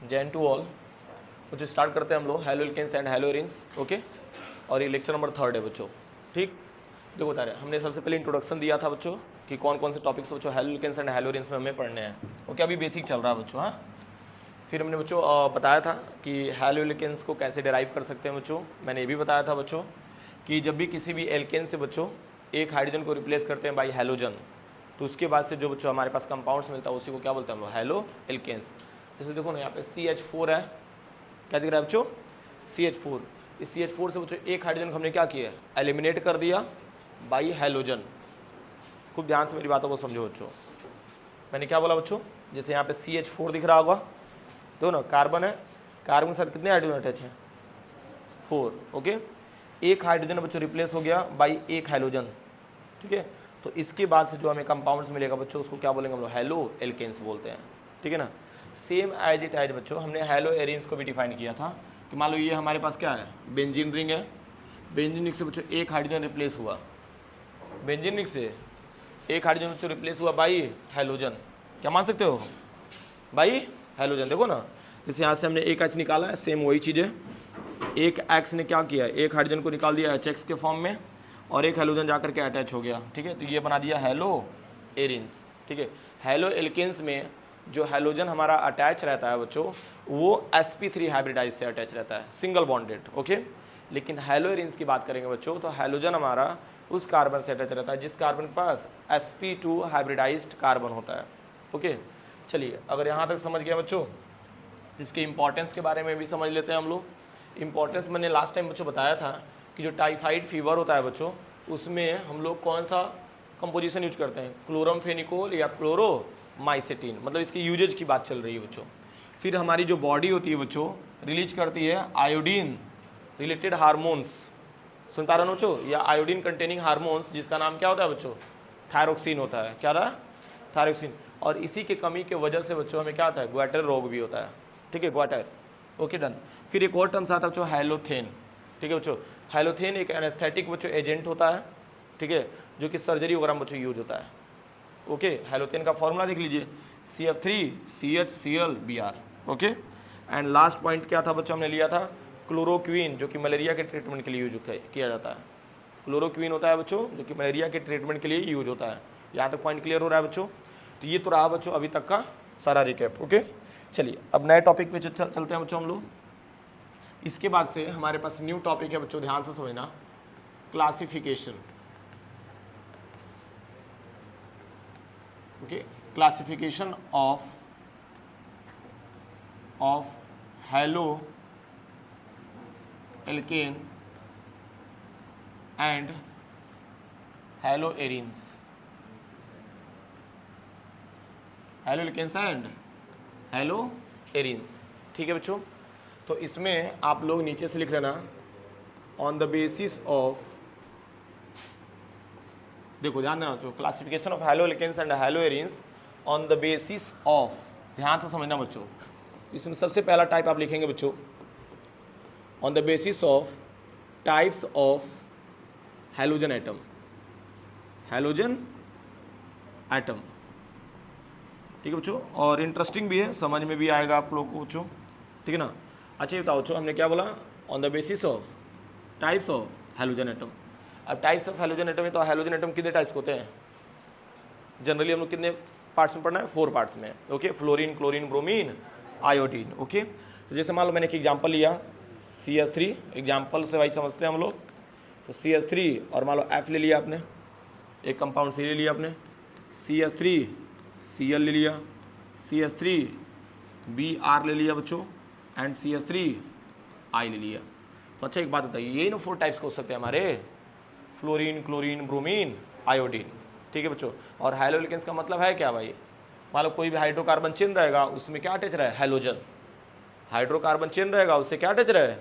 Jain to all. बच्चों start करते हैं हम लोग halo alkanes and halo arenes. Okay, और ये लेक्चर नंबर 3 है बच्चों। ठीक, देखो बता रहे हमने सबसे पहले इंट्रोडक्शन दिया था बच्चों कि कौन कौन से टॉपिक्स बच्चों halo alkanes and halo arenes में हमें पढ़ने हैं। ओके, अभी बेसिक चल रहा है बच्चों। हाँ, फिर हमने बच्चों बताया था कि हेलो एल्केन्स को कैसे डिराइव कर सकते हैं बच्चों। मैंने ये भी बताया था बच्चों कि जब भी किसी भी एल्केन से बच्चों एक हाइड्रोजन को रिप्लेस करते हैं बाई हेलोजन, तो उसके बाद से जो बच्चों हमारे पास कंपाउंड्स मिलता है उसी को क्या बोलते हैं हम लोग, हेलो एल्केन्स। जैसे देखो ना यहाँ पे CH4 है, क्या दिख रहा है बच्चों, CH4। इस CH4 से बच्चों एक हाइड्रोजन को हमने क्या किया, एलिमिनेट कर दिया बाई हेलोजन। खूब ध्यान से मेरी बातों को समझो बच्चों। मैंने क्या बोला बच्चों, जैसे यहाँ पे CH4 दिख रहा होगा, तो ना कार्बन है, कार्बन के साथ कितने हाइड्रोजन अटैच हैं, 4। ओके, एक हाइड्रोजन बच्चों रिप्लेस हो गया बाई एक हेलोजन। ठीक है, तो इसके बाद से जो हमें कंपाउंड्स मिलेगा बच्चों उसको क्या बोलेंगे हम लोग, हेलो एल्केन्स बोलते हैं। ठीक है ना, सेम एज इट एज बच्चों हमने हेलो एरीन्स को भी डिफाइन किया था कि मान लो ये हमारे पास क्या है, बेंजीन रिंग है। बेंजीन रिंग से बच्चों एक हाइड्रोजन रिप्लेस हुआ, बेंजीन रिंग से एक हाइड्रोजन बच्चों रिप्लेस हुआ बाई हेलोजन। क्या मान सकते हो, बाई हेलोजन। देखो ना, जैसे यहाँ से हमने एक H निकाला है, सेम वही चीज़ है। एक X ने क्या किया, एक हाइड्रोजन को निकाल दिया HX के फॉर्म में और एक हेलोजन जाकर के अटैच हो गया। ठीक है, तो ये बना दिया हेलो एरीन्स। ठीक है, हेलो एल्केन्स में जो हेलोजन हमारा अटैच रहता है बच्चों वो sp3 हाइब्रिडाइज से अटैच रहता है, सिंगल बॉन्डेड। ओके, लेकिन हेलो एरीन्स की बात करेंगे बच्चों तो हेलोजन हमारा उस कार्बन से अटैच रहता है जिस कार्बन के पास sp2 हाइब्रिडाइज्ड कार्बन होता है। ओके, चलिए अगर यहाँ तक समझ गया बच्चों, इसके इंपॉर्टेंस के बारे में भी समझ लेते हैं हम लोग। इंपॉर्टेंस मैंने लास्ट टाइम बच्चों बताया था कि जो टाइफाइड फीवर होता है बच्चों उसमें हम लोग कौन सा कंपोजिशन यूज करते हैं, क्लोरमफेनिकोल या क्लोरोमाइसेटिन, मतलब इसकी यूजेज की बात चल रही है बच्चों। फिर हमारी जो बॉडी होती है बच्चों रिलीज करती है आयोडीन रिलेटेड हार्मोन्स, सुनता रहा बच्चों, या आयोडीन कंटेनिंग हार्मोन्स जिसका नाम क्या होता है बच्चों, थायरोक्सिन होता है। क्या रहा, थायरोक्सिन। और इसी की कमी के वजह से बच्चों हमें क्या होता है, ग्वाटर रोग भी होता है। ठीक है, ग्वाटर। Okay, done. फिर एक और टर्म्स आता है बच्चों, हेलोथेन। ठीक है बच्चों, हेलोथेन एक एनेस्थेटिक बच्चों एजेंट होता है। ठीक है, जो कि सर्जरी वगैरह में बच्चों यूज होता है। ओके, हेलोथेन का फॉर्मूला देख लीजिए, CF3CHClBr। Okay, and last point क्या था बच्चों, हमने लिया था क्लोरोक्वीन, जो कि मलेरिया के ट्रीटमेंट के लिए यूज किया जाता है। क्लोरोक्वीन होता है बच्चों जो कि मलेरिया के ट्रीटमेंट के लिए यूज होता है। यहाँ तक पॉइंट क्लियर हो रहा है बच्चों। तो ये तो रहा बच्चों अभी तक का सारा रिकैप। ओके, चलिए अब नए टॉपिक पे चलते हैं बच्चों हम लोग। इसके बाद से हमारे पास न्यू टॉपिक है बच्चों, ध्यान से समझना, classification. Okay, classification of halo alkane and halo arenes. Halo alkanes and halo arenes. ठीक है बच्चों, तो इसमें आप लोग नीचे से लिख लेना, ऑन द बेसिस ऑफ, देखो ध्यान देना बच्चों, classification of halo alkanes and halo arenes on the basis of, ध्यान से समझना बच्चों। इसमें सबसे पहला टाइप आप लिखेंगे बच्चों, on the basis of types of halogen atom, halogen atom. ठीक है बच्चों, और इंटरेस्टिंग भी है, समझ में भी आएगा आप लोग को बच्चों। ठीक है ना। अच्छा ये बताओ बच्चों, हमने क्या बोला, on the basis of types of halogen atom. अब टाइप्स ऑफ हेलोजन एटम है तो हेलोजन एटम कितने टाइप्स होते हैं, जनरली हम लोग कितने पार्ट्स में पढ़ना है, 4 पार्ट्स में। Okay, fluorine, chlorine, bromine, iodine. Okay, तो जैसे मान लो मैंने एक एग्जाम्पल लिया CH3, एग्जाम्पल से भाई समझते हैं हम लोग। तो CH3 और मान लो F ले लिया आपने, एक कंपाउंड C ले लिया आपने, CH3Cl ले लिया, CH3Br ले लिया बच्चों, एंड CH3I ले लिया। तो अच्छा एक बात बताइए, यही ना 4 टाइप्स हो सकते हैं हमारे, फ्लोरीन, क्लोरीन, ब्रोमीन, आयोडीन। ठीक है बच्चों, और हेलो एल्केन्स का मतलब है क्या भाई, मान लो कोई भी हाइड्रोकार्बन चेन रहेगा उसमें क्या अटैच रहे, हेलोजन। हाइड्रोकार्बन चेन रहेगा उससे क्या अटैच रहे,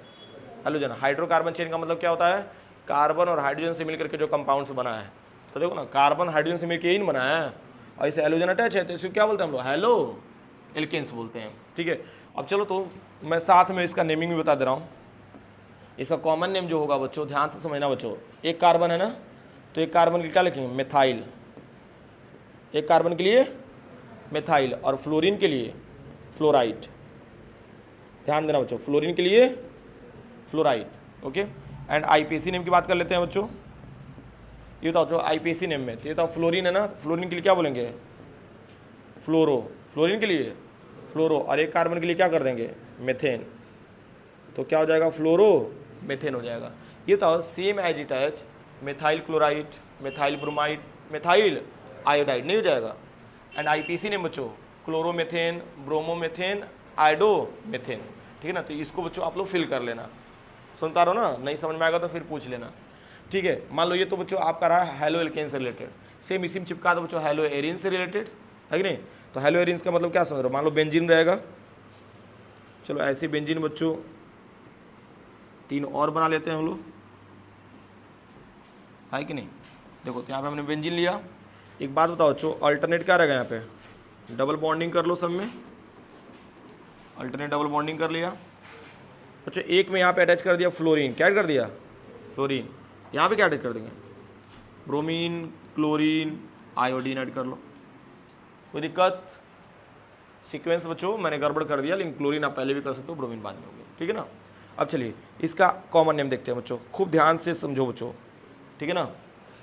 हेलोजन। हाइड्रोकार्बन चेन का मतलब क्या होता है, कार्बन और हाइड्रोजन से मिलकर के जो कंपाउंड्स बना है। तो देखो ना, कार्बन हाइड्रोजन से मिलकर यही बना है, और इसे हेलोजन अटैच है तो इसको क्या बोलते हैं हम लोग, हेलो एल्केन्स बोलते हैं। ठीक है, अब चलो तो मैं साथ में इसका नेमिंग भी बता दे रहा हूँ। इसका कॉमन नेम जो होगा बच्चों, ध्यान से समझना बच्चों, एक कार्बन है ना, तो एक कार्बन के क्या लिखेंगे, मिथाइल। एक कार्बन के लिए मिथाइल, और फ्लोरीन के लिए फ्लोराइड। ध्यान देना बच्चों, फ्लोरीन के लिए fluoride, okay. And IUPAC name की बात कर लेते हैं बच्चों। ये बताओ जो आईपीएसी नेम में, तो ये बताओ फ्लोरीन है ना, फ्लोरीन के लिए क्या बोलेंगे, फ्लोरो, फ्लोरीन के लिए फ्लोरो, और एक कार्बन के लिए क्या कर देंगे, मेथेन, तो क्या हो जाएगा, फ्लोरो मेथेन हो जाएगा। ये बताओ same as it as methyl chloride, methyl bromide, methyl iodide नहीं हो जाएगा। एंड आईपीसी नेम बच्चों क्लोरोमेथेन, ब्रोमोमेथेन, आयोडोमेथेन, ठीक है ना। तो इसको बच्चों आप लोग फिल कर लेना, सुन पा रहे हो ना, नहीं समझ में आएगा तो फिर पूछ लेना, ठीक है। मान लो ये तो बच्चों आपका रहा हेलो एल्केन से रिलेटेड, सेम इसी में चिपका दो बच्चों हेलो एरिन से रिलेटेड, है कि नहीं। तो हेलो एरिन का मतलब क्या समझ रहे हो, मान लो बेंजीन रहेगा, चलो ऐसे बेंजीन बच्चों 3 और बना लेते हैं हम लोग, है कि नहीं। देखो तो यहाँ पे हमने बेंजीन लिया। एक बात बताओ बच्चों, अल्टरनेट क्या रहेगा यहाँ पे, डबल बॉन्डिंग कर लो सब में, अल्टरनेट डबल बॉन्डिंग कर लिया बच्चों। एक में यहाँ पे अटैच कर दिया फ्लोरीन, क्या कर दिया, फ्लोरीन, यहाँ पे क्या अटैच कर देंगे, ब्रोमीन, क्लोरीन, आयोडीन ऐड कर लो, कोई दिक्कत। सीक्वेंस बच्चों मैंने गड़बड़ कर दिया, लेकिन क्लोरीन आप पहले भी कर सकते हो, ब्रोमीन बाद में होंगे, ठीक है ना। अब चलिए इसका कॉमन नेम देखते हैं बच्चों, खूब ध्यान से समझो बच्चों, ठीक है ना।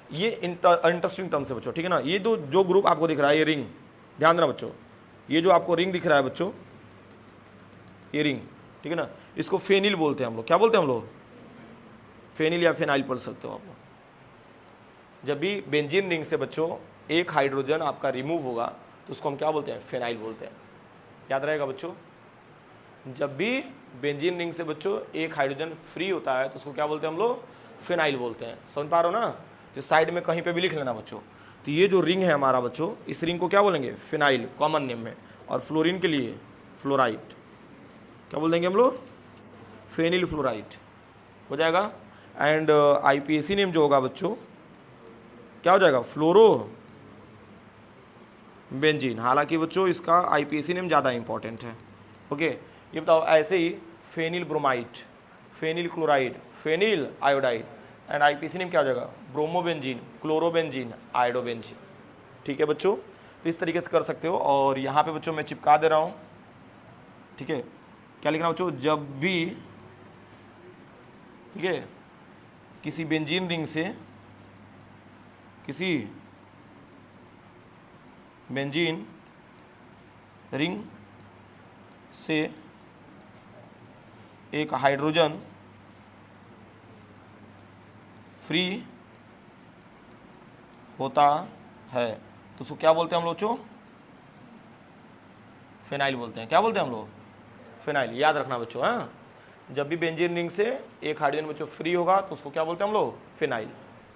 ये इंटरेस्टिंग टर्म से बच्चों, ठीक है ना। ये जो ग्रुप आपको दिख रहा है, ये रिंग, ध्यान देना बच्चों, ये जो आपको रिंग दिख रहा है बच्चों, ये रिंग, ठीक है ना, इसको फेनिल बोलते हैं हम लोग। क्या बोलते हैं हम लोग, फेनिल या फेनाइल पढ़ सकते हो आप लोग। जब भी बेंजीन रिंग से बच्चों एक हाइड्रोजन आपका रिमूव होगा तो उसको हम क्या बोलते हैं, फेनाइल बोलते हैं, याद रहेगा बच्चों। जब भी बेंजीन रिंग से बच्चों एक हाइड्रोजन फ्री होता है तो उसको क्या बोलते हैं हम लोग, फेनाइल बोलते हैं, समझ पा रहे हो ना। तो साइड में कहीं पे भी लिख लेना बच्चों। तो ये जो रिंग है हमारा बच्चों, इस रिंग को क्या बोलेंगे, फेनाइल, कॉमन नेम में। और फ्लोरीन के लिए फ्लोराइड, क्या बोल देंगे हम लोग, फेनिल फ्लोराइड हो जाएगा। एंड आईपीएसी नेम जो होगा बच्चों क्या हो जाएगा, फ्लोरो बेंजीन। हालांकि बच्चों इसका आईपीएसी नेम ज़्यादा इंपॉर्टेंट है, ओके। ये बताओ ऐसे ही phenyl bromide, phenyl chloride, phenyl iodide, and IUPAC name क्या हो जाएगा, ब्रोमोबेंजीन, क्लोरोबेंजीन, आयोडोबेंजीन, ठीक है बच्चों। तो इस तरीके से कर सकते हो। और यहाँ पे बच्चों मैं चिपका दे रहा हूँ, ठीक है। क्या लिखना बच्चों, जब भी, ठीक है, किसी बेंजीन रिंग से, किसी बेंजीन रिंग से एक हाइड्रोजन फ्री होता है तो उसको क्या बोलते हैं हम लोग बच्चों, फेनाइल बोलते हैं। क्या बोलते हैं हम लोग, फेनाइल, याद रखना बच्चों। हाँ, जब भी बेंजीन रिंग से एक हाइड्रोजन बच्चों फ्री होगा तो उसको क्या बोलते हैं हम लोग, फेनाइल,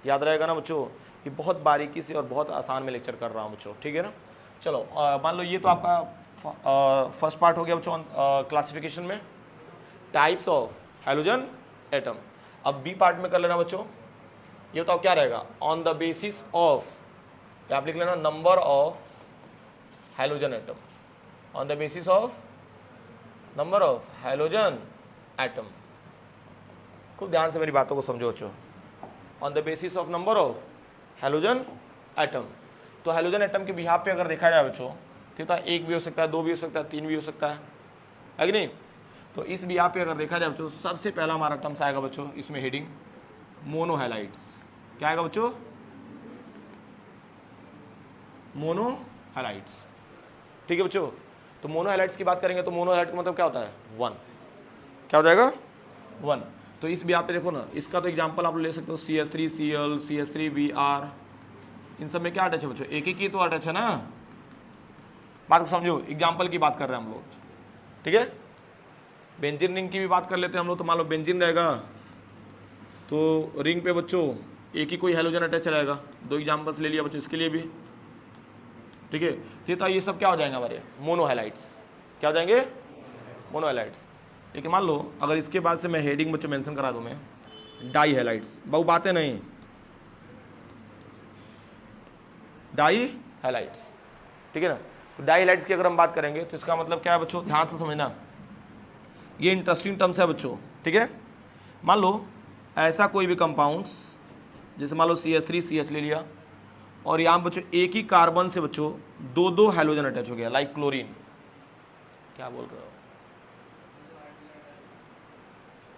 याद रहेगा ना बच्चों। ये बहुत बारीकी से और बहुत आसान में लेक्चर कर रहा हूँ बच्चों, ठीक है ना। चलो मान लो ये तो आपका फर्स्ट पार्ट हो गया बच्चों क्लासिफिकेशन में, टाइप्स ऑफ हाइड्रोजन एटम। अब बी पार्ट में कर लेना बच्चों। ये बताओ क्या रहेगा, ऑन द बेसिस ऑफ, आप लिख लेना number of hydrogen atom, on the basis of number of hydrogen atom. खूब ध्यान से मेरी बातों को समझो बच्चों, on the basis of number of hydrogen atom. तो हाइड्रोजन एटम के बिहाफ पे अगर देखा जाए बच्चों, तो एक भी हो सकता है, 2 भी हो सकता है, 3 भी हो सकता है कि नहीं। तो इस बिहाफ पे अगर देखा जाए बच्चों, सबसे पहला हमारा टर्म्स आएगा बच्चों, इसमें हेडिंग मोनोहैलाइड्स। क्या आएगा बच्चों, मोनोहैलाइड्स, ठीक है बच्चों। तो मोनोहैलाइड्स की बात करेंगे तो मोनोहैलाइड का मतलब क्या होता है, 1, क्या हो जाएगा, 1। तो इस बिहाफ पे देखो ना, इसका तो एग्जांपल आप ले सकते हो, CH3Cl, CH3Br, इन सब में क्या अटैच है बच्चों, एक ही तो अटैच है ना। बात को समझो, एग्जाम्पल की बात कर रहे हैं हम लोग, ठीक है। बेंजीन रिंग की भी बात कर लेते हैं हम लोग। तो मान लो बेंजीन रहेगा तो रिंग पे बच्चों एक ही कोई हाइड्रोजन अटैच रहेगा। 2 एग्जाम्पल्स ले लिया बच्चों इसके लिए भी, ठीक है। तो ये सब क्या हो जाएंगे हमारे मोनोहैलाइड्स, क्या हो जाएंगे, मोनोहैलाइड्स। लेकिन मान लो अगर इसके बाद से मैं हेडिंग बच्चों मेंशन करा दूं मैं, डाईहैलाइड्स, बहु बातें नहीं, डाईहैलाइड्स, ठीक है ना। तो डाईहैलाइड्स की अगर हम बात करेंगे तो इसका मतलब क्या है बच्चों, ध्यान से समझना, ये इंटरेस्टिंग टर्म्स है बच्चों, ठीक है। मान लो ऐसा कोई भी कंपाउंड्स, जैसे मान लो CH3CH ले लिया, और यहाँ बच्चों एक ही कार्बन से बच्चों 2 हाइड्रोजन अटैच हो गया, लाइक क्लोरीन, क्या बोल रहे हो,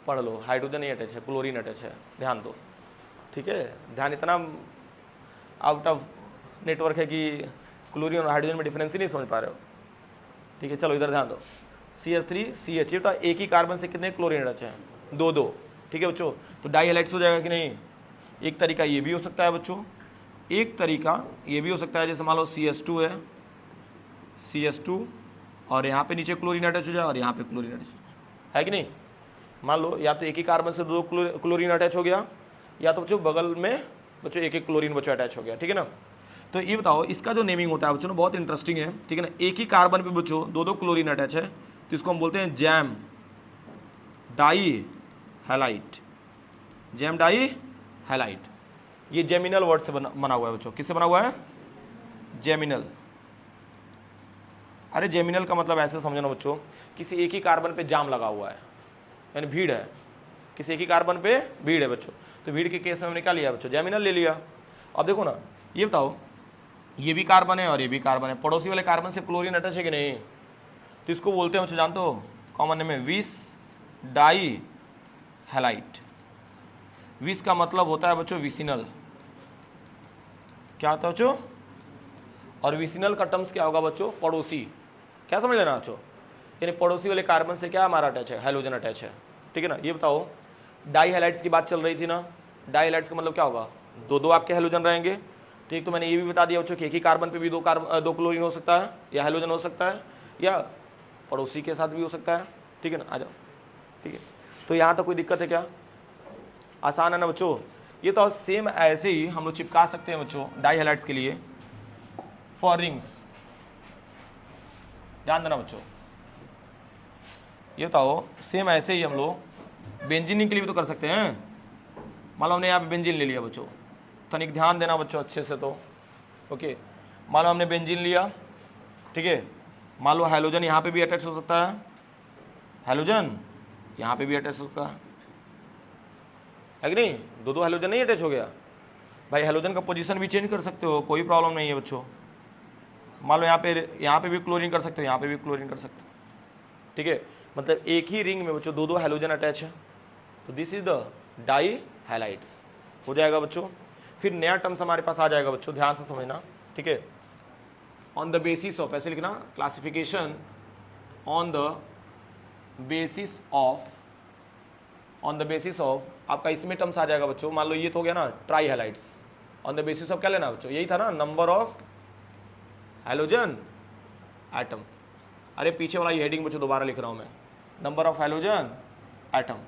पढ़ लो, हाइड्रोजन नहीं अटैच है, क्लोरीन अटैच है, ध्यान दो, ठीक है। ध्यान इतना आउट ऑफ नेटवर्क है कि क्लोरीन और हाइड्रोजन में डिफरेंस ही नहीं समझ पा रहे हो, ठीक है। चलो इधर ध्यान दो, CH3CH, तो एक ही कार्बन से कितने क्लोरीन अटैच हैं, 2 ठीक है बच्चों। तो डाई हैलाइड्स हो जाएगा कि नहीं। एक तरीका ये भी हो सकता है बच्चों, एक तरीका ये भी हो सकता है, जैसे मान लो CH2 है, CH2 और यहाँ पे नीचे क्लोरीन अटैच हो जाए और यहाँ पे क्लोरीन अटैच है कि नहीं। मान लो या तो एक ही कार्बन से 2 क्लोरीन अटैच हो गया, या तो बच्चों बगल में बच्चों एक क्लोरीन बच्चों अटैच हो गया, ठीक है ना। तो ये बताओ इसका जो नेमिंग होता है बच्चों बहुत इंटरेस्टिंग है, ठीक है ना। एक ही कार्बन पे बच्चों 2 क्लोरीन अटैच है, तो इसको हम बोलते हैं gem di halide, gem di halide. ये जेमिनल वर्ड से बना हुआ है बच्चों, किससे बना हुआ है, जेमिनल। अरे जेमिनल का मतलब ऐसे समझना बच्चों, किसी एक ही कार्बन पे जाम लगा हुआ है, यानी भीड़ है, किसी एक ही कार्बन पे भीड़ है बच्चों। तो भीड़ के केस में हमने क्या लिया बच्चों, जेमिनल ले लिया। अब देखो ना, ये बताओ ये भी कार्बन है और ये भी कार्बन है, पड़ोसी वाले कार्बन से क्लोरीन अटैच है कि नहीं, तो इसको बोलते हैं बच्चों, जानते हो कॉमन नेम है विस डाई हैलाइड। विस का मतलब होता है बच्चों विसिनल, क्या होता है बच्चों, और विसिनल का टर्म्स क्या होगा बच्चों, पड़ोसी। क्या समझ लेना बच्चों, यानी पड़ोसी वाले कार्बन से क्या हमारा अटैच है, हाइड्रोजन अटैच है, ठीक है ना। ये बताओ डाई हैलाइड्स की बात चल रही थी ना, डाई हैलाइड्स का मतलब क्या होगा, 2 आपके हाइड्रोजन रहेंगे, ठीक। तो मैंने ये भी बता दिया बच्चों कि एक ही कार्बन पे भी 2 क्लोरीन हो सकता है, या हाइड्रोजन हो सकता है, या पड़ोसी के साथ भी हो सकता है, ठीक है ना। आ जाओ, ठीक है। तो यहाँ तक कोई दिक्कत है क्या, आसान है ना बच्चों। ये तो सेम ऐसे ही हम लोग चिपका सकते हैं बच्चों डाई हैलाइड्स के लिए फॉर रिंग्स, ध्यान देना बच्चों। ये बताओ सेम ऐसे ही हम लोग बेंजीन के लिए भी तो कर सकते हैं। मान लो हमने यहाँ पे बेंजीन ले लिया बच्चों, तनिक ध्यान देना बच्चों अच्छे से, तो ओके। मान लो हमने बेंजीन लिया, ठीक है। मान लो हाइड्रोजन यहाँ पे भी अटैच हो सकता है, हाइड्रोजन यहाँ पे भी अटैच हो सकता है कि नहीं, 2 हाइड्रोजन नहीं अटैच हो गया भाई, हाइड्रोजन का पोजीशन भी चेंज कर सकते हो, कोई प्रॉब्लम नहीं है बच्चों। मान लो यहाँ पे भी क्लोरीन कर सकते हो, यहाँ पे भी क्लोरीन कर सकते हो, ठीक है। मतलब एक ही रिंग में बच्चों 2 हाइड्रोजन अटैच है, तो this is the di halides हो जाएगा बच्चों। फिर नया टर्म्स हमारे पास आ जाएगा बच्चों, ध्यान से समझना, ठीक है। ऑन द बेसिस ऑफ, ऐसे लिखना, classification on the basis of, on the basis of आपका इसमें टर्म्स आ जाएगा बच्चों। मान लो ये तो हो गया ना try halides, on the basis of क्या लेना बच्चों, यही था ना, नंबर ऑफ हाइड्रोजन एटम। अरे पीछे वाला ये हेडिंग बच्चों दोबारा लिख रहा हूँ मैं, नंबर ऑफ हाइड्रोजन एटम।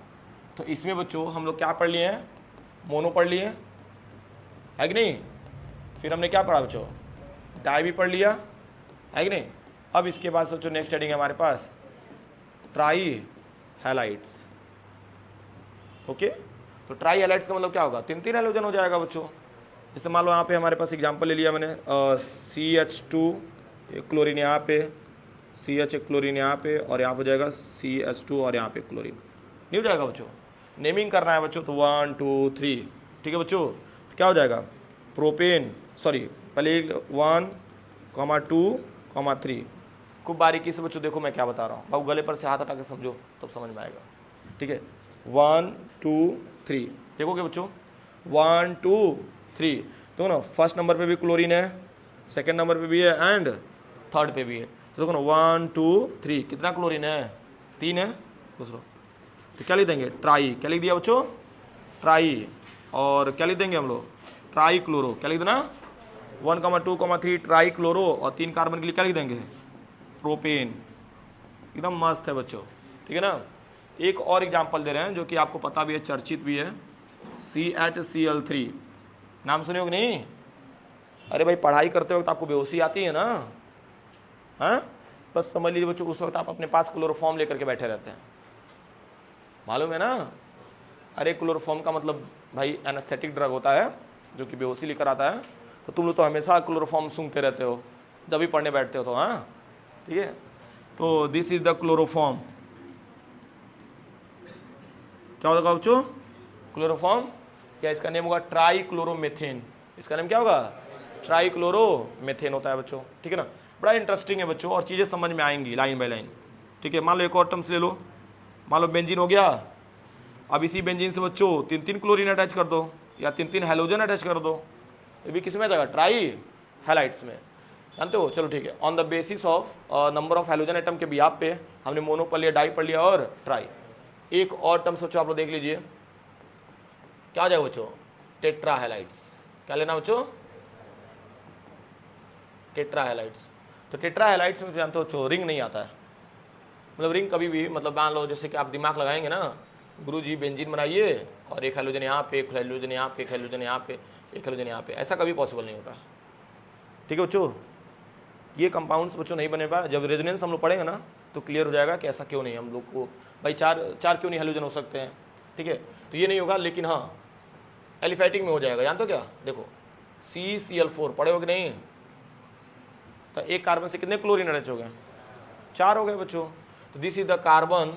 तो इसमें बच्चों हम लोग क्या पढ़ लिए हैं, मोनो पढ़ लिए है कि नहीं। फिर हमने क्या पढ़ा बच्चों, डाई भी पढ़ लिया है कि नहीं। अब इसके बाद बच्चों नेक्स्ट हेडिंग है हमारे पास ट्राई हैलाइड्स, ओके। तो ट्राई हैलाइड्स का मतलब क्या होगा, 3 हाइड्रोजन हो जाएगा बच्चों। जैसे मान लो यहाँ पे हमारे पास एग्जांपल ले लिया मैंने, CH2 क्लोरीन यहाँ पे, CH क्लोरीन यहाँ पे, और यहाँ पे हो जाएगा CH2 और यहाँ पे क्लोरीन, नहीं हो जाएगा बच्चों। नेमिंग करना है बच्चों, तो 1 2 3, ठीक है बच्चों। तो क्या हो जाएगा, प्रोपेन, सॉरी पहले 1 2 3। खूब बारीकी से बच्चों देखो मैं क्या बता रहा हूँ, बाबू गले पर से हाथ हटा के समझो तब समझ में आएगा, ठीक है। 1 2 3 देखोगे बच्चों, 1 2 3 देखो ना, फर्स्ट नंबर पे भी क्लोरीन है, सेकंड नंबर पे भी है, एंड थर्ड पे भी है। तो देखो ना 1 2 3 कितना क्लोरीन है, 3 है, दूसरा। तो क्या लिख देंगे, ट्राई, क्या लिख दिया बच्चों, ट्राई। और क्या लिख देंगे हम लोग, ट्राई क्लोरो, क्या लिख देना, 1 2 3 ट्राई क्लोरो, और 3 कार्बन के लिए क्या लिख देंगे, प्रोपेन। एकदम मस्त है बच्चों, ठीक है ना। एक और एग्जांपल दे रहे हैं जो कि आपको पता भी है, चर्चित भी है, CHCl3, नाम सुने हो कि नहीं। अरे भाई पढ़ाई करते वक्त आपको बेहोशी आती है ना, हाँ, बस समझ लीजिए बच्चों उस वक्त आप अपने पास क्लोरोफॉर्म लेकर के बैठे रहते हैं, मालूम है ना। अरे क्लोरोफॉर्म का मतलब भाई एनेस्थेटिक ड्रग होता है जो कि बेहोशी लेकर आता है। तो तुम लोग तो हमेशा क्लोरोफॉर्म सूंघते रहते हो जब भी पढ़ने बैठते हो, तो हाँ ठीक है। तो दिस इज द क्लोरोफॉर्म, क्या होगा बच्चों, क्लोरोफॉर्म, या इसका नेम होगा ट्राई क्लोरोमेथेन। इसका नेम क्या होगा, ट्राई क्लोरोमेथेन होता है बच्चों, ठीक है ना। बड़ा इंटरेस्टिंग है बच्चों, और चीज़ें समझ में आएंगी लाइन बाय लाइन, ठीक है। मान लो एक और टर्म्स ले लो, मान लो बेंजीन हो गया, अब इसी बेंजीन से बच्चों 3 क्लोरीन अटैच कर दो या 3 हेलोजन अटैच कर दो, ये भी किस में आ जाएगा, ट्राई हैलाइड्स में, जानते हो। चलो ठीक है, on the basis of number of halogen atom के बिहाफ पे हमने मोनो पढ़ लिया, डाई पढ़ लिया और ट्राई। एक और टर्म्स बच्चों आप लोग देख लीजिए, क्या हो जाएगा बच्चों, टेट्रा हैलाइड्स। क्या लेना बच्चों, टेट्रा हैलाइड्स। तो टेट्रा हैलाइड्स में जानते हो बच्चों रिंग नहीं आता है, मतलब रिंग कभी भी, मतलब मान लो जैसे कि आप दिमाग लगाएंगे ना, गुरु जी बेंजीन बनाइए और एक हेलोजन यहाँ पे, एक हेलोजन यहाँ पे, एक हेलोजन यहाँ पे, एक हेलोजन यहाँ पे, ऐसा कभी पॉसिबल नहीं होता। ठीक है बच्चों, ये कंपाउंड्स बच्चों नहीं बने पाए। जब रेजोनेंस हम लोग पढ़ेंगे ना तो क्लियर हो जाएगा कि ऐसा क्यों नहीं, हम लोग को भाई चार क्यों नहीं हेलोजन हो सकते हैं। ठीक है, तो ये नहीं होगा, लेकिन हाँ एलिफैटिक में हो जाएगा। जानते हो क्या, देखो CCl4 पढ़े हो कि नहीं, तो एक कार्बन से कितने क्लोरीन अटैच हो गए, 4 हो गए बच्चों। तो this is the carbon,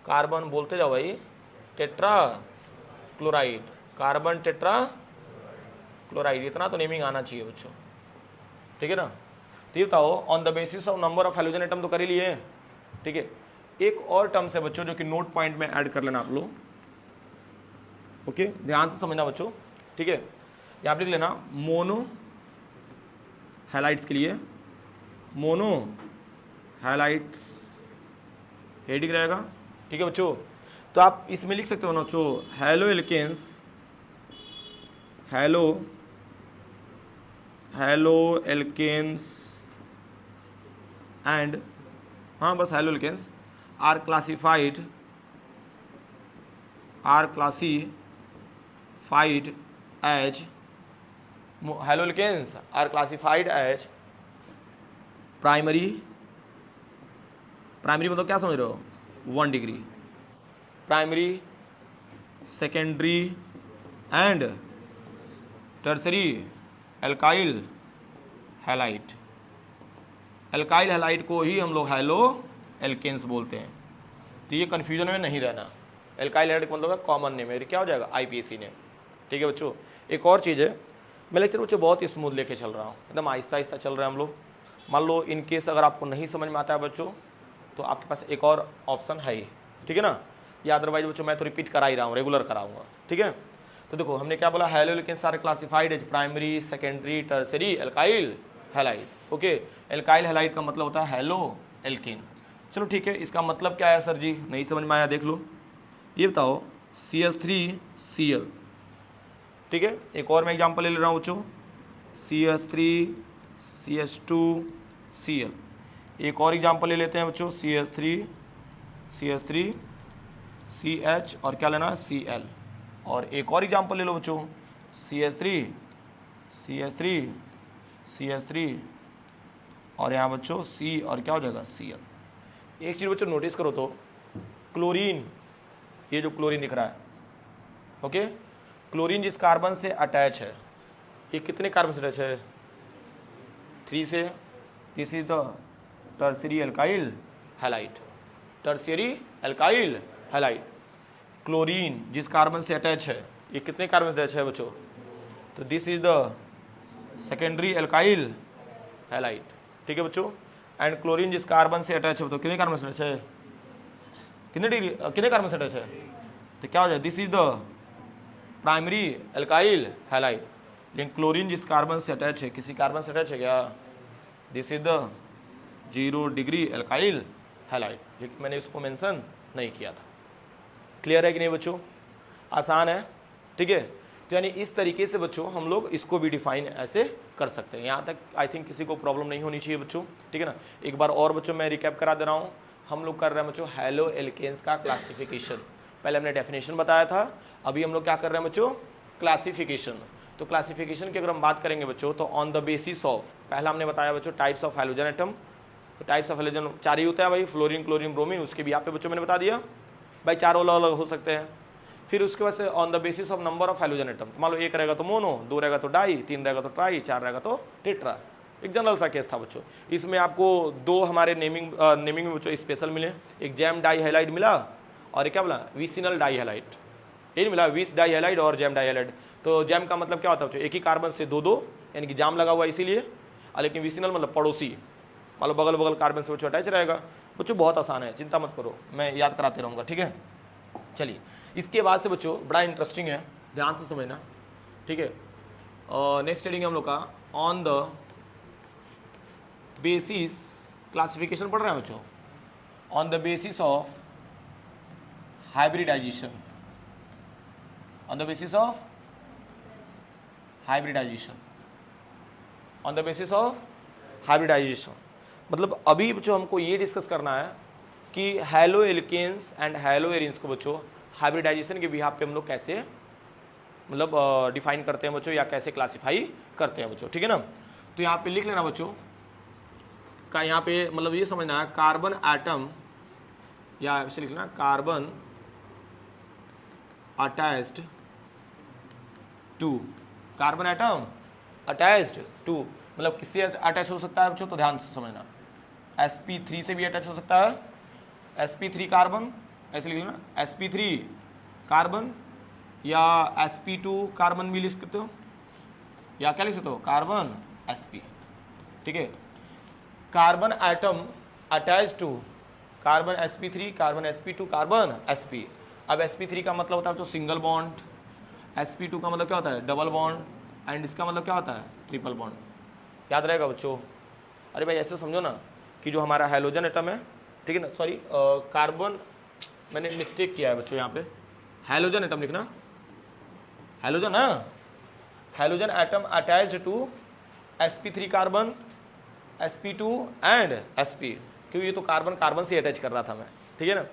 carbon बोलते जाओ भाई, tetra chloride, carbon tetra chloride, इतना तो नेमिंग आना चाहिए बच्चों। ठीक है ना, तो ये बताओ on the basis of number of halogen atom तो कर ही लिए। ठीक है, एक और टर्म्स है बच्चों जो कि नोट पॉइंट में ऐड कर लेना आप लोग, ओके, ध्यान से समझना बच्चों। ठीक है, यहाँ पे लिख लेना मोनो हैलाइड्स के लिए, मोनो हैलाइड्स हेडिंग रहेगा। ठीक है बच्चों, तो आप इसमें लिख सकते हो ना बच्चों, halo alkanes, halo alkanes and, हाँ बस halo alkanes are classified as, halo alkanes are classified as primary मतलब क्या समझ रहे हो, 1 degree, primary, secondary and tertiary alkyl halide. Alkyl halide को ही हम लोग हेलो एल्केन्स बोलते हैं। तो ये कन्फ्यूजन में नहीं रहना, एल्काइल हैलाइड मतलब है कॉमन नेम है, क्या हो जाएगा IPAC नेम। ठीक है बच्चों, एक और चीज़ है, मैं लेक्चर बच्चों बहुत ही स्मूथ लेके चल रहा हूँ, एकदम आहिस्ता आहिस्ता चल रहे हैं हम लोग। मान लो इन केस अगर आपको नहीं समझ में आता है बच्चों, तो आपके पास एक और ऑप्शन है ही। ठीक है ना, या अदरवाइज बच्चों मैं तो रिपीट करा ही रहा हूँ, रेगुलर कराऊंगा। ठीक है, तो देखो हमने क्या बोला, halo alkanes are classified as primary, secondary, tertiary alkyl halide. Okay, alkyl halide का मतलब होता है हेलो एल्केन। चलो ठीक है, इसका मतलब क्या है सर जी, नहीं समझ में आया, देख लो, ये बताओ CH3Cl। ठीक है, एक और मैं एग्जांपल ले रहा हूँ बच्चों, CH3CH2Cl। एक और एग्जांपल ले लेते हैं बच्चों, CH3CH और क्या लेना, Cl। और एक और एग्जांपल ले लो बच्चों, CH3 और यहाँ बच्चों C और क्या हो जाएगा, Cl। एक चीज़ बच्चों नोटिस करो तो, क्लोरीन, ये जो क्लोरीन दिख रहा है, ओके, क्लोरीन जिस कार्बन से अटैच है, ये कितने कार्बन से अटैच है, 3 से। This is the tertiary alkyl halide, tertiary alkyl halide. Chlorine जिस कार्बन से अटैच है, ये कितने कार्बन से अटैच है बच्चों, तो this is the secondary alkyl halide. ठीक है बच्चों, एंड क्लोरीन जिस कार्बन से अटैच है, तो कितने कार्बन से अटैच है, कितने कार्बन से अटैच है, तो क्या हो जाए, this is the primary alkyl halide. लेकिन क्लोरीन जिस कार्बन से अटैच है, किसी कार्बन से अटैच है क्या, this is the 0 degree alkyl halide, लेकिन मैंने इसको मेंशन नहीं किया था। क्लियर है कि नहीं बच्चों, आसान है। ठीक है, तो यानी इस तरीके से बच्चों हम लोग इसको भी डिफाइन ऐसे कर सकते हैं। यहाँ तक आई थिंक किसी को प्रॉब्लम नहीं होनी चाहिए बच्चों। ठीक है ना, एक बार और बच्चों मैं रिकैप करा दे रहा हूँ, हम लोग कर रहे हैं बच्चों हेलो एल्केन्स का क्लासिफिकेशन। पहले हमने डेफिनेशन बताया था, अभी हम लोग क्या कर रहे हैं बच्चों, क्लासिफिकेशन। तो क्लासिफिकेशन की अगर हम बात करेंगे बच्चों, तो ऑन द बेसिस ऑफ, पहला हमने बताया बच्चों टाइप्स ऑफ हेलोजन एटम। तो टाइप्स ऑफ हेलोजन 4 ही होता है भाई, फ्लोरीन, क्लोरीन, ब्रोमीन, उसके भी यहाँ पे बच्चों मैंने बता दिया भाई 4 अलग अलग हो सकते हैं। फिर उसके बाद से on the basis of number of halogen atom, तो मान लो 1 रहेगा तो मोनो, 2 रहेगा तो डाई, 3 रहेगा तो ट्राई, 4 रहेगा तो टेट्रा। एक जनरल सा केस था बच्चों। इसमें आपको 2 हमारे नेमिंग में बच्चों स्पेशल मिले, एक जैम डाई हैलाइड मिला और एक क्या बोला, विसिनल डाई हैलाइड। ये नहीं मिला, विस डाई हैलाइड और जैम डाई हैलाइड। तो जैम का मतलब क्या होता है बच्चों, एक ही कार्बन से 2 यानी कि जाम लगा हुआ इसीलिए, लेकिन विसिनल मतलब पड़ोसी, मान लो बगल बगल कार्बन से बच्चों अटैच रहेगा। बच्चों बहुत आसान है, चिंता मत करो, मैं याद कराते रहूँगा। ठीक है, चलिए इसके बाद से बच्चों बड़ा इंटरेस्टिंग है, ध्यान से समझना, ठीक है। नेक्स्ट हेडिंग हम लोग का ऑन द बेसिस, क्लासिफिकेशन पढ़ रहे हैं बच्चों, on the basis of hybridization, on the basis of hybridization, on the basis of hybridization. मतलब अभी बच्चों हमको ये डिस्कस करना है कि halo alkanes and halo arenes को बच्चों हाइब्रिडाइजेशन के बिहाफ पे हम लोग कैसे मतलब डिफाइन करते हैं बच्चों, या कैसे क्लासिफाई करते हैं बच्चों, ठीक है ना। तो यहाँ पे लिख लेना बच्चों का, यहाँ पे मतलब ये समझना है कार्बन एटम, या ऐसे लिखना carbon attached to, carbon atom attached to, मतलब किससे अटैच हो सकता है बच्चों, तो ध्यान से समझना, sp3 से भी अटैच हो सकता है, sp3 कार्बन, ऐसे लिख लेना sp3 कार्बन, या sp2 कार्बन भी लिख सकते हो, या क्या लिख सकते हो कार्बन sp, ठीक है। Carbon atom attach to carbon sp3 carbon sp2 carbon sp। अब sp3 का मतलब होता है बच्चों सिंगल बॉन्ड, sp2 का मतलब क्या होता है डबल बॉन्ड, एंड इसका मतलब क्या होता है ट्रिपल बॉन्ड, याद रहेगा बच्चों। अरे भाई ऐसे समझो ना कि जो हमारा हाइड्रोजन एटम है, ठीक है ना, सॉरी कार्बन, मैंने मिस्टेक किया है बच्चों, यहाँ पे हाइड्रोजन एटम लिखना, हाइड्रोजन ना, hydrogen atom attached to sp3 carbon, sp2 and sp, क्योंकि ये तो कार्बन कार्बन से अटैच कर रहा था मैं, ठीक है ना।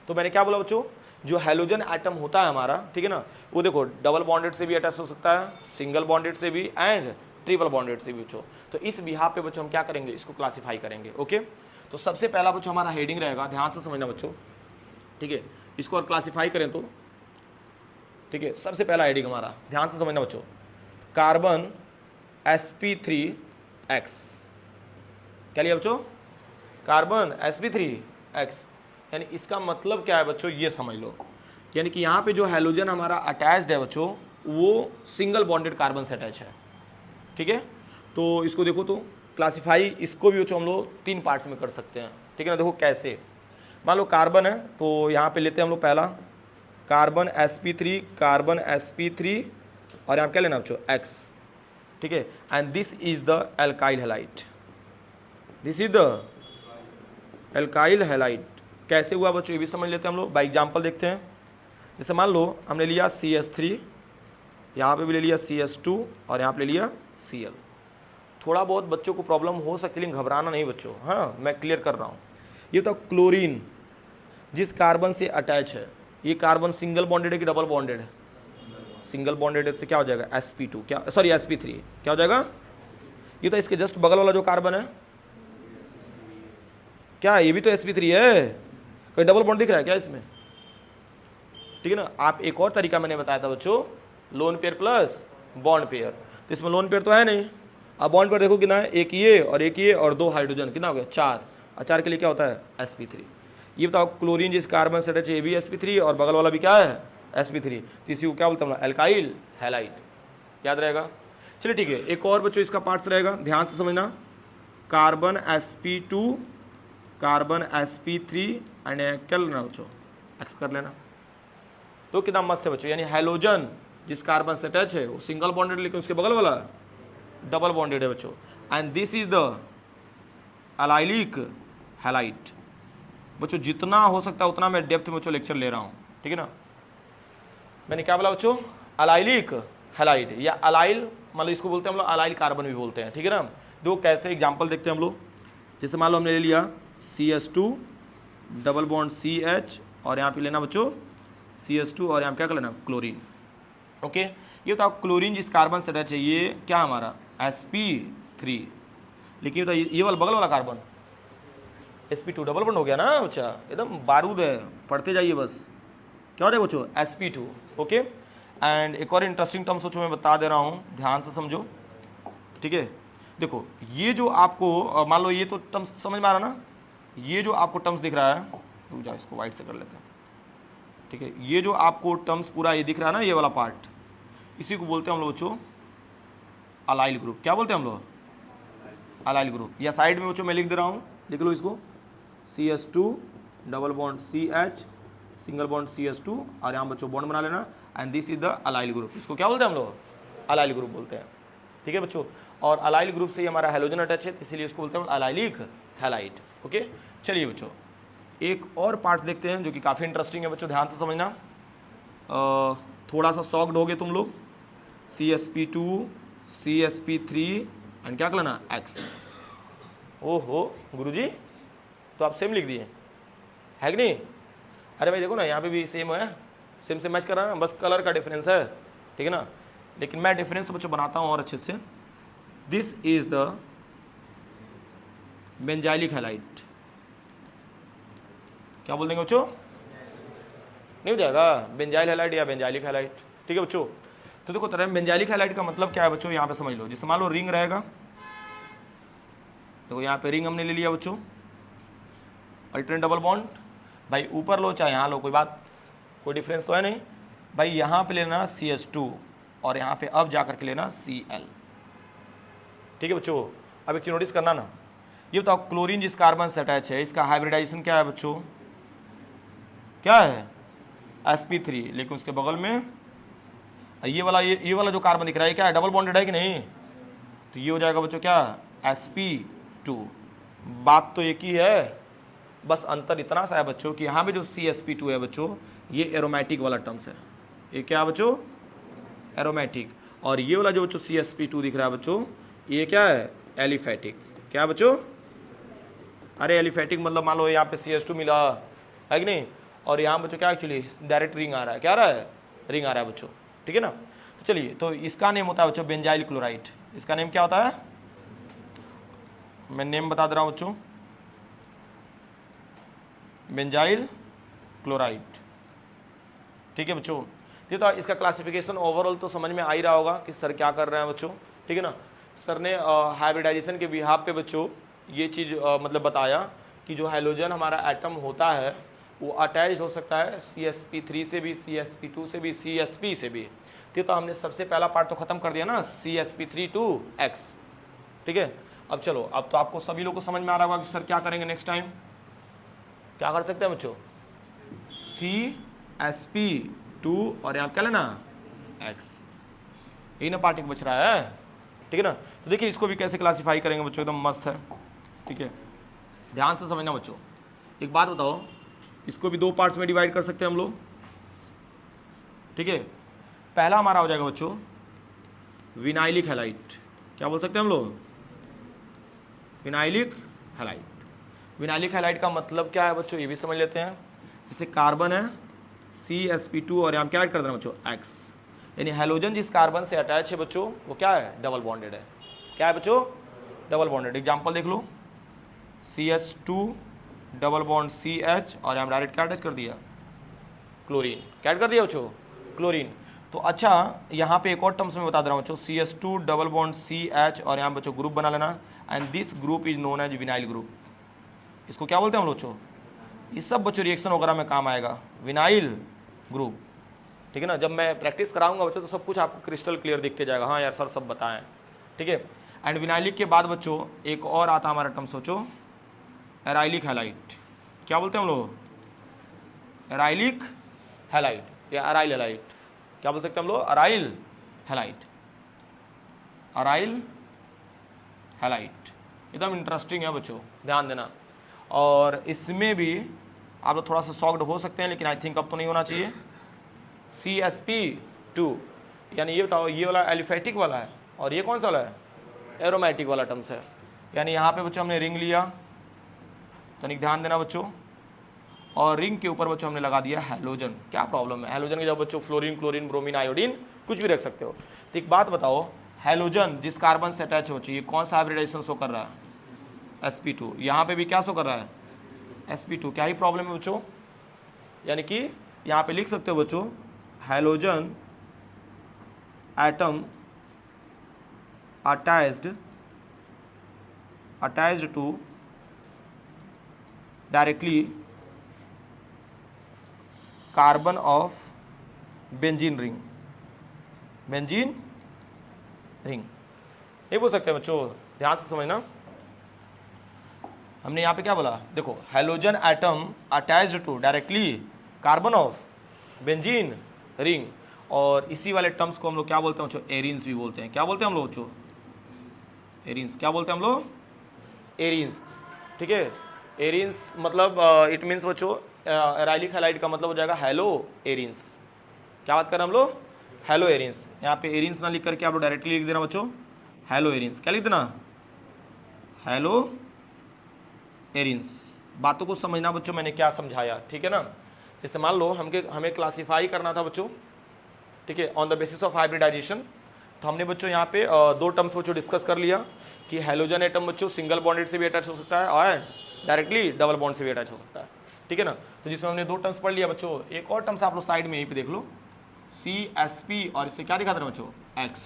तो मैंने क्या बोला बच्चों, जो हाइड्रोजन एटम होता है हमारा, ठीक है ना, वो देखो डबल बॉन्डेड से भी अटैच हो सकता है, सिंगल बॉन्डेड से भी, एंड ट्रिपल बॉन्डेड से भी बच्चों। तो इस बिहाफ पे बच्चों हम क्या करेंगे, इसको क्लासिफाई करेंगे, ओके। तो सबसे पहला बच्चों हमारा हेडिंग रहेगा, ध्यान से समझना बच्चों, ठीक है। इसको और क्लासिफाई करें तो, ठीक है, सबसे पहला हेडिंग हमारा ध्यान से समझना बच्चों, कार्बन sp3x, क्या लिया बच्चों, कार्बन sp3x, यानी इसका मतलब क्या है बच्चों, ये समझ लो, यानी कि यहाँ पे जो हैलोजन हमारा अटैच्ड है बच्चों, वो सिंगल बॉन्डेड कार्बन से अटैच है, ठीक है। तो इसको देखो, तो क्लासिफाई इसको भी बच्चों हम लोग 3 पार्ट्स में कर सकते हैं, ठीक है ना। देखो कैसे, मान लो कार्बन है, तो यहाँ पे लेते हैं हम लोग पहला कार्बन sp3 कार्बन sp3, और यहाँ क्या लेना बच्चों x, ठीक है। And this is the alkyl halide, this is the alkyl halide. कैसे हुआ बच्चों ये भी समझ लेते हैं हम लोग, बाई एग्जाम्पल देखते हैं। जैसे मान लो हमने लिया CH3, यहाँ पे भी ले लिया CH2, और यहाँ पे ले लिया Cl। थोड़ा बहुत बच्चों को प्रॉब्लम हो सकती है, लेकिन घबराना नहीं बच्चों, हाँ मैं क्लियर कर रहा हूँ। ये तो क्लोरीन जिस कार्बन से अटैच है, ये कार्बन सिंगल बॉन्डेड है कि डबल बॉन्डेड है, सिंगल बॉन्डेड है, तो क्या हो जाएगा sp2, क्या सॉरी sp3, क्या हो जाएगा, ये तो इसके जस्ट बगल वाला जो कार्बन है, क्या ये भी तो sp3 है, कोई डबल बॉन्ड दिख रहा है क्या इसमें, ठीक है ना। आप एक और तरीका मैंने बताया था बच्चों, lone pair plus bond pair, तो इसमें लोन पेयर तो है नहीं। अब बॉन्ड पेयर देखो कितना है, एक ये और 2 हाइड्रोजन, कितना हो गया 4, और 4 के लिए क्या होता है sp3। ये बताओ क्लोरीन जिस कार्बन से अटैच है, ये भी sp3 और बगल वाला भी क्या है sp3, तो इसी को क्या बोलते हैं एल्काइल हैलाइड, याद रहेगा। चलिए ठीक है, एक और बच्चों इसका पार्ट्स रहेगा, ध्यान से समझना, carbon sp2 carbon sp3 and क्या लेना बच्चों एक्स कर लेना। तो कितना मस्त है बच्चों, यानी हाइड्रोजन जिस कार्बन से अटैच है वो सिंगल बॉन्डेड, लेकिन उसके बगल वाला डबल बॉन्डेड है बच्चों, and this is the allylic halide. बच्चों जितना हो सकता है उतना मैं डेप्थ में बच्चों लेक्चर ले रहा हूँ, ठीक है ना। मैंने क्या बोला बच्चों, अलाइलिक हैलाइड या अलाइल, मतलब इसको बोलते हैं हम लोग अलाइल कार्बन भी बोलते हैं, ठीक है ना। दो कैसे एग्जाम्पल देखते हैं हम लोग। जैसे मान लो हमने ले लिया CH2 डबल बॉन्ड CH, और यहाँ पे लेना बच्चों CH2, और यहाँ पे क्या कर लेना क्लोरीन, ओके। ये बताओ क्लोरीन जिस कार्बन से अटैच है, ये क्या हमारा sp3, लेकिन बताओ ये वाला बगल वाला कार्बन sp2 डबल बॉन्ड हो गया ना बच्चा, एकदम बारूद है, पढ़ते जाइए बस। क्या हो जाएगा बच्चों sp2, ओके। एंड एक और इंटरेस्टिंग टर्म सोचो मैं बता दे रहा हूँ, ध्यान से समझो, ठीक है। देखो ये जो आपको मान लो ये तो टर्म्स समझ में आ रहा ना, ये जो आपको टर्म्स दिख रहा है, रुक जाओ इसको वाइट से कर लेते हैं, ठीक है। ये जो आपको टर्म्स पूरा ये दिख रहा है ना, ये वाला पार्ट, इसी को बोलते हैं हम लोग बच्चों अलाइल ग्रुप। क्या बोलते हैं हम लोग अलाइल ग्रुप। या साइड में बच्चों मैं लिख दे रहा हूँ, लिख लो इसको CH2 double bond CH single bond CH2 और यहाँ बच्चों बॉन्ड बना लेना, and this is the allyl group. इसको क्या बोलते हैं हम लोग? अलाइल ग्रुप बोलते हैं। ठीक है बच्चों, और अलाइल ग्रुप से ही हमारा हैलोजन अटैच है, इसीलिए इसको बोलते हैं अलाइलिक हैलाइड। ओके, चलिए बच्चों एक और पार्ट देखते हैं जो कि काफ़ी इंटरेस्टिंग है बच्चों, ध्यान से समझना। थोड़ा सा शॉक्ड हो गए तुम लोग। CsP2 CsP3 एंड क्या कहलाना X। ओहो गुरुजी, तो आप सेम लिख दिए है कि नहीं? अरे भाई देखो ना, यहाँ पे भी सेम है, सेम से मैच कर रहा है, बस कलर का डिफरेंस है, ठीक है ना। लेकिन मैं डिफरेंस बच्चों बनाता हूँ और अच्छे से। This is the benzylic halide. क्या बोल देंगे बच्चों? नहीं हो जाएगा बेंजाइल हैलाइड या बेंजाइलिक हैलाइड। ठीक है बच्चों, तो देखो तरह बेंजाइलिक हैलाइड का मतलब क्या है बच्चों, यहाँ पे समझ लो। जिससे मान लो रिंग रहेगा, देखो यहाँ पे रिंग हमने ले लिया बच्चों, अल्टरनेट डबल बॉन्ड, भाई ऊपर लो चाहे यहाँ लो, कोई बात, कोई डिफरेंस तो है नहीं भाई। यहाँ पे लेना CH2 और यहाँ पे अब जाकर के लेना Cl। ठीक है बच्चों, अब एक चीज नोटिस करना ना, ये बताओ क्लोरीन जिस कार्बन से अटैच है इसका हाइब्रिडाइजेशन क्या है बच्चों? क्या है? sp3, लेकिन उसके बगल में ये वाला जो कार्बन दिख रहा है क्या है? डबल बॉन्डेड है कि नहीं? तो ये हो जाएगा बच्चों क्या? sp2। बात तो एक ही है, बस अंतर इतना सा है बच्चों कि यहाँ पे जो CsP2 है बच्चों, ये एरोमेटिक वाला टर्म्स है। ये क्या बच्चों? एरोमेटिक। और ये वाला जो बच्चों CsP2 दिख रहा है बच्चों, ये क्या है? एलिफेटिक। क्या बच्चों? अरे एलिफेटिक मतलब मान लो यहाँ पे CH2 मिला है कि नहीं, और यहाँ बच्चों क्या एक्चुअली डायरेक्ट रिंग आ रहा है। क्या आ रहा है? रिंग आ रहा है बच्चों, ठीक है ना। तो चलिए, तो इसका नेम होता है बच्चों बेंजाइल क्लोराइड। इसका नेम क्या होता है? मैं नेम बता दे रहा हूँ बच्चों, बेंजाइल क्लोराइड। ठीक है बच्चों, ये तो इसका क्लासिफिकेशन ओवरऑल तो समझ में आ ही रहा होगा कि सर क्या कर रहे हैं बच्चों, ठीक है ना। सर ने हाइब्रिडाइजेशन के बिहाफ पे बच्चों ये चीज़ मतलब बताया कि जो हाइड्रोजन हमारा एटम होता है वो अटैच हो सकता है CsP3 से भी, CsP2 से भी, CsP से भी। ठीक, तो हमने सबसे पहला पार्ट तो खत्म कर दिया ना, CsP3 to X। ठीक है, अब चलो, अब तो आपको सभी लोग को समझ में आ रहा होगा कि सर क्या करेंगे नेक्स्ट टाइम। क्या कर सकते हैं बच्चों? CsP2 और यहाँ क्या लेना? X। यही ना पार्ट एक बच रहा है, ठीक है ना। तो देखिए इसको भी कैसे क्लासीफाई करेंगे बच्चों, एकदम मस्त है। ठीक है, ध्यान से समझना बच्चों। एक बात बताओ, इसको भी दो पार्ट्स में डिवाइड कर सकते हैं हम लोग। ठीक है, पहला हमारा हो जाएगा बच्चों विनाइलिक हैलाइड। क्या बोल सकते हैं हम लोग? Vinylic halide. विनाइलिक हैलाइड का मतलब क्या है बच्चों, ये भी समझ लेते हैं। जैसे कार्बन है CsP2 और यहाँ क्या ऐड कर देना बच्चों? X। यानी हैलोजन जिस कार्बन से अटैच है बच्चों वो क्या है? डबल बॉन्डेड है। क्या है बच्चों? Double bonded. एग्जाम्पल देख लो, CH2 डबल बॉन्ड CH और यहाँ डायरेक्ट क्या अटैच कर दिया? क्लोरीन। क्या ऐड कर दिया बच्चों? क्लोरीन। तो अच्छा यहाँ पे एक और टर्म्स में बता दे रहा हूँ बच्चों, CH2 डबल बॉन्ड CH और यहाँ बच्चों ग्रुप बना लेना, and this group is known as vinyl group. इसको क्या बोलते हैं हम बच्चों? ये सब बच्चों रिएक्शन वगैरह में काम आएगा, विनाइल ग्रुप। ठीक है ना, जब मैं प्रैक्टिस कराऊंगा बच्चों तो सब कुछ आपको क्रिस्टल क्लियर दिखते जाएगा। हाँ यार सर सब बताएं, ठीक है। एंड विनाइलिक के बाद बच्चों एक और आता हमारा टर्म, सोचो एराइलिक हैलाइड। क्या बोलते हैं हम लोग? एराइलिक हैलाइड या अराइल हैलाइड। क्या बोल सकते हैं हम लोग? Aryl halide. अराइल हैलाइड एकदम इंटरेस्टिंग है बच्चों, ध्यान देना। और इसमें भी आप लोग थोड़ा सा सॉक्ड हो सकते हैं, लेकिन आई थिंक अब तो नहीं होना चाहिए। CsP2 यानी ये बताओ, ये वाला एलिफेटिक वाला है और ये कौन सा वाला है? एरोमेटिक वाला टर्म्स है। यानी यहाँ पे बच्चों हमने रिंग लिया, तनिक ध्यान देना बच्चों, और रिंग के ऊपर बच्चों हमने लगा दिया हैलोजन। क्या प्रॉब्लम है? हैलोजन के जब बच्चों फ्लोरीन, क्लोरीन, ब्रोमीन, आयोडीन कुछ भी रख सकते हो। तो एक बात बताओ, हैलोजन जिस कार्बन से अटैच हो चाहिए कौन सा हाइब्रिडाइजेशन शो कर रहा है? sp2। यहाँ पे भी क्या शो कर रहा है? sp2। क्या ही प्रॉब्लम है बच्चों? यानी कि यहाँ पे लिख सकते हो बच्चों, halogen atom attached to directly carbon of benzene ring। Benzene ring नहीं बोल सकते बच्चों, ध्यान से समझना। हमने यहाँ पे क्या बोला? देखो, halogen atom attached to directly carbon of benzene ring. और इसी वाले टर्म्स को हम लोग क्या बोलते हैं बच्चों, एरिन्स भी बोलते हैं। क्या बोलते हैं हम लोग बच्चों, एरिन्स। क्या बोलते हैं हम लोग, एरिन्स। ठीक है, एरिन्स मतलब इट मीन्स बच्चों एराइलिक हैलाइड का मतलब हो जाएगा हेलो एरिन्स। क्या बात कर रहे हैं हम लोग, हेलो एरिन्स। यहाँ पे एरिन्स ना लिख करके आप लोग डायरेक्टली लिख देना बच्चों हेलो एरिन्स। क्या लिख देना, हेलो एरिन्स। बातों को समझना बच्चों मैंने क्या समझाया, ठीक है ना। जैसे मान लो हमें क्लासीफाई करना था बच्चों, ठीक है, on the basis of hybridization. तो हमने बच्चों यहाँ पे दो टर्म्स बच्चों डिस्कस कर लिया कि हेलोजन एटम बच्चों सिंगल बॉन्डेड से भी अटैच हो सकता है और डायरेक्टली डबल बॉन्ड से भी अटैच हो सकता है, ठीक है ना। तो जिसमें हमने दो टर्म्स पढ़ लिया बच्चों, एक और टर्म्स आप लोग साइड में यहीं पे देख लो, CSP, और इससे क्या दिखा दे रहा बच्चों, X,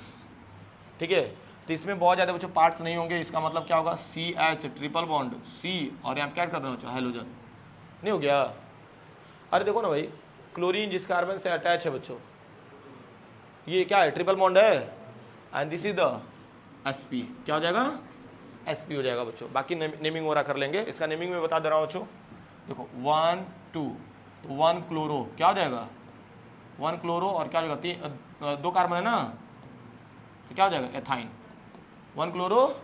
ठीक है। तो इसमें बहुत ज़्यादा बच्चों पार्ट्स नहीं होंगे, इसका मतलब क्या होगा, CH ट्रिपल बॉन्ड C, और यहाँ क्या कर देना बच्चों, हेलोजन। नहीं हो गया, अरे देखो ना भाई, क्लोरीन जिस कार्बन से अटैच है बच्चों, ये क्या है, ट्रिपल बॉन्ड है, and this is the SP। क्या हो जाएगा, SP हो जाएगा बच्चों। बाकी नेमिंग वगैरह कर लेंगे, इसका नेमिंग में बता दे रहा हूँ बच्चों। देखो 1 2, तो 1 क्लोरो क्या हो जाएगा, 1 क्लोरो और क्या हो जाएगा, 2 कार्बन है ना, तो क्या हो जाएगा, एथाइन। 1 क्लोरो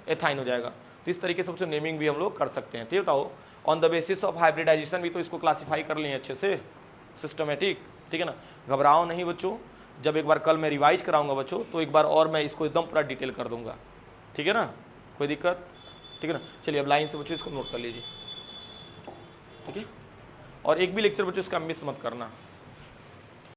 एथाइन हो जाएगा। तो इस तरीके से बच्चों नेमिंग भी हम लोग कर सकते हैं। ठीक बताओ, on the basis of hybridization भी तो इसको क्लासीफाई कर लिए अच्छे से, सिस्टमेटिक, ठीक है ना। घबराओ नहीं बच्चों, जब एक बार कल मैं रिवाइज कराऊंगा बच्चों, तो एक बार और मैं इसको एकदम पूरा डिटेल कर दूंगा, ठीक है ना, कोई दिक्कत, ठीक है ना। चलिए अब लाइन से बच्चों इसको नोट कर लीजिए, ठीक है। और एक भी लेक्चर बच्चों इसका मिस मत करना।